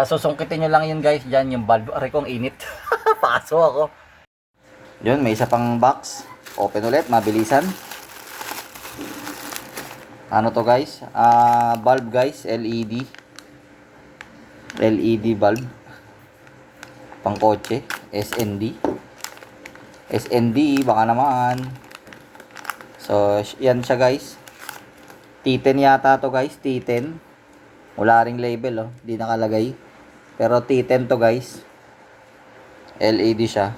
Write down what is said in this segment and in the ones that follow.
Tapos susungkitin nyo lang yun guys, dyan yung valve. Aray kong init. Paso ako. Yun, may isa pang box. Open ulit, mabilisan. Ano to guys? Bulb guys, LED. LED bulb. Pang kotse, SND. SND, baka naman. So, yan siya guys. T10 yata to guys, T10. Wala ring label oh, di nakalagay. Pero T10 to guys. LED siya.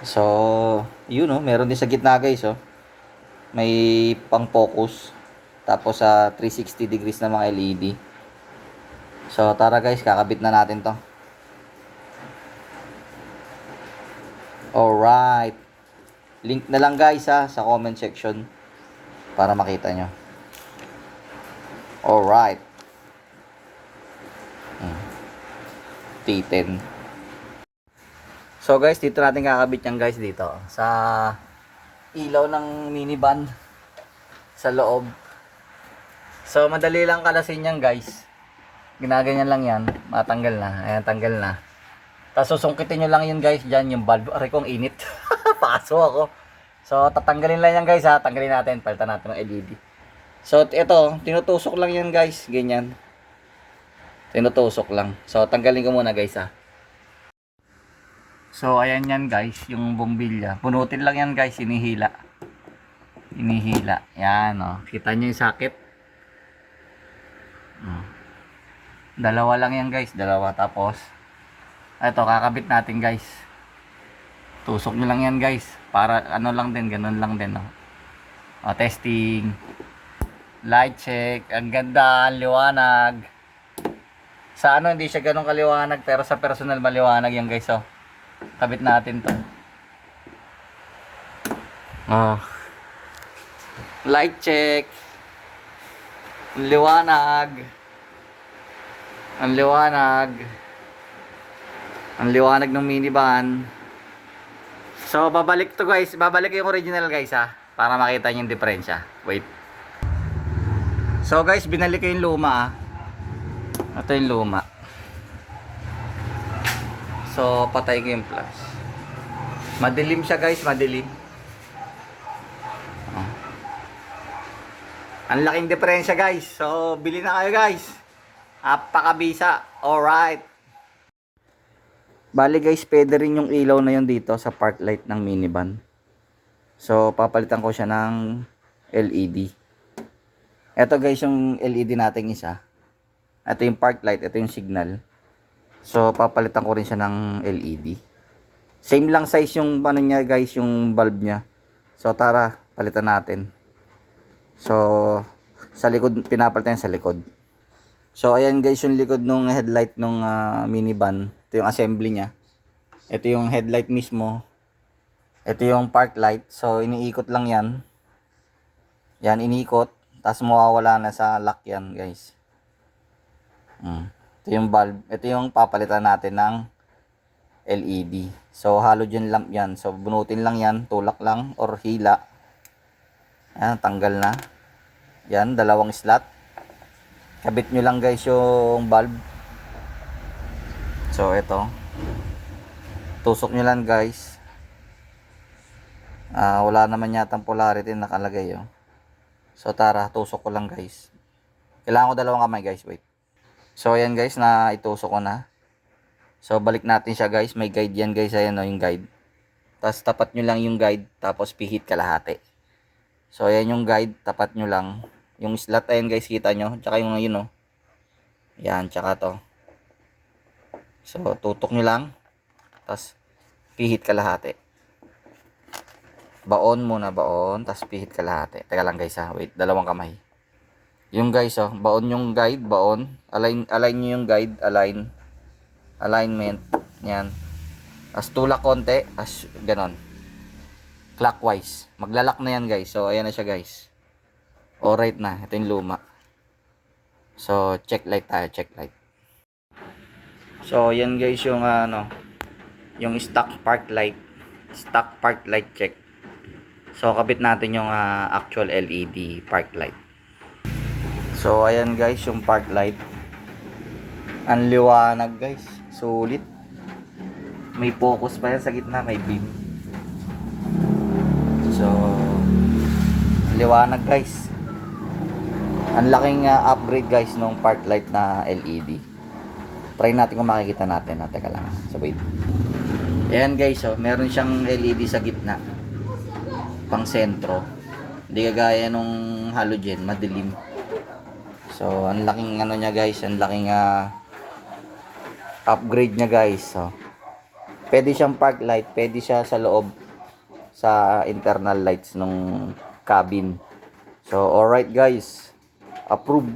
So, yun oh, meron din sa gitna guys oh. May pang focus. Tapos sa 360 degrees na mga LED. So, tara guys, kakabit na natin to. Alright. Link na lang guys ha, sa comment section para makita nyo. Alright. T10. So guys, dito natin kakabit yan guys dito. Sa ilaw ng minivan. Sa loob. So madali lang kalasin yan guys. Ginaganyan lang yan. Matanggal na. Ayan, tanggal na. Tapos susungkitin nyo lang yun guys. Dyan yung bulb. Aray kong init. Paso ako. So tatanggalin lang yan guys ha. Tanggalin natin. Palitan natin ng LED. So ito. Tinutusok lang yan guys. Ganyan. Tinutusok lang. So tanggalin ko muna guys ha. So ayan yan guys. Yung bombilya. Punutin lang yan guys. Inihila. Inihila. Yan o. Kita nyo yung sakit. Dalawa lang yan guys. Dalawa. Tapos ito kakabit natin guys. Tusok nyo lang yan guys. Para ano lang din. Ganun lang din. Testing. Light check. Ang ganda. Ang liwanag. Sa ano hindi siya ganun kaliwanag. Pero sa personal maliwanag yan guys. Kabit natin to. Light check. Ang liwanag. Ang liwanag. Ang liwanag ng minivan. So babalik to guys. Babalik yung original guys ha. Para makita nyo yung diferensya. Wait. So guys, binalik ko yung luma. Ito yung luma. So patay ko yung plus. Madilim siya guys. Madilim. Ang laking diferensya guys. So bili na kayo guys. Apakabisa. Alright. Bali guys, pwede rin yung ilaw na yun dito sa park light ng minivan. So papalitan ko siya ng LED. Ito guys yung LED natin isa. Ito yung park light, ito yung signal. So papalitan ko rin siya ng LED. Same lang size yung ano niya guys, yung bulb niya. So tara, palitan natin. So sa likod, pinapalitan sa likod. So ayan guys yung likod ng headlight ng minivan. Ito yung assembly niya. Ito yung headlight mismo. Ito yung park light. So iniikot lang yan. Yan, iniikot. Tapos mawawala na sa lock yan guys. Ito yung bulb. Ito yung papalitan natin ng LED. So halogen lamp yan. So bunutin lang yan. Tulak lang or hila. Yan, tanggal na. Yan, dalawang slot. Kabit nyo lang guys yung bulb. So ito. Tusok nyo lang guys. Wala naman yatang polarity nakalagay So tara, tusok ko lang guys. Kailangan ko dalawang kamay guys, wait. So ayan guys, na itusok ko na. So balik natin siya guys. May guide yan guys, ayan yung guide. Tapos tapat nyo lang yung guide. Tapos pihit kalahati. So ayan yung guide, tapat nyo lang. Yung slot ayan guys, kita nyo. Tsaka yung yun Yan, tsaka to. So tutok nyo lang. Tapos pihit kalahati. Baon muna, baon. Tapos pihit kalahati. Teka lang guys ha, wait, dalawang kamay. Yung guys baon yung guide, baon. Align nyo yung guide, align. Alignment. Yan. As tulak konti, as ganon. Clockwise. Maglalak na yan guys. So ayan na siya guys. Alright na. Ito yung luma. So check light tayo. Check light. So yan guys yung yung stock park light. Stock park light check. So kabit natin yung actual LED park light. So ayan guys yung park light. Ang liwanag guys. Sulit. May focus pa yan sa gitna. May beam. So, ang liwanag guys. Ang laking upgrade guys nung park light na LED. Try natin kung makikita natin. Teka lang. So, wait. Ayan guys. So, meron siyang LED sa gitna. Pang sentro. Hindi kagaya nung halogen. Madilim. So, ang laking ano niya guys. Ang laking upgrade niya guys. So, pwede siyang park light, pwede siya sa loob sa internal lights ng cabin. So, alright guys. Approve.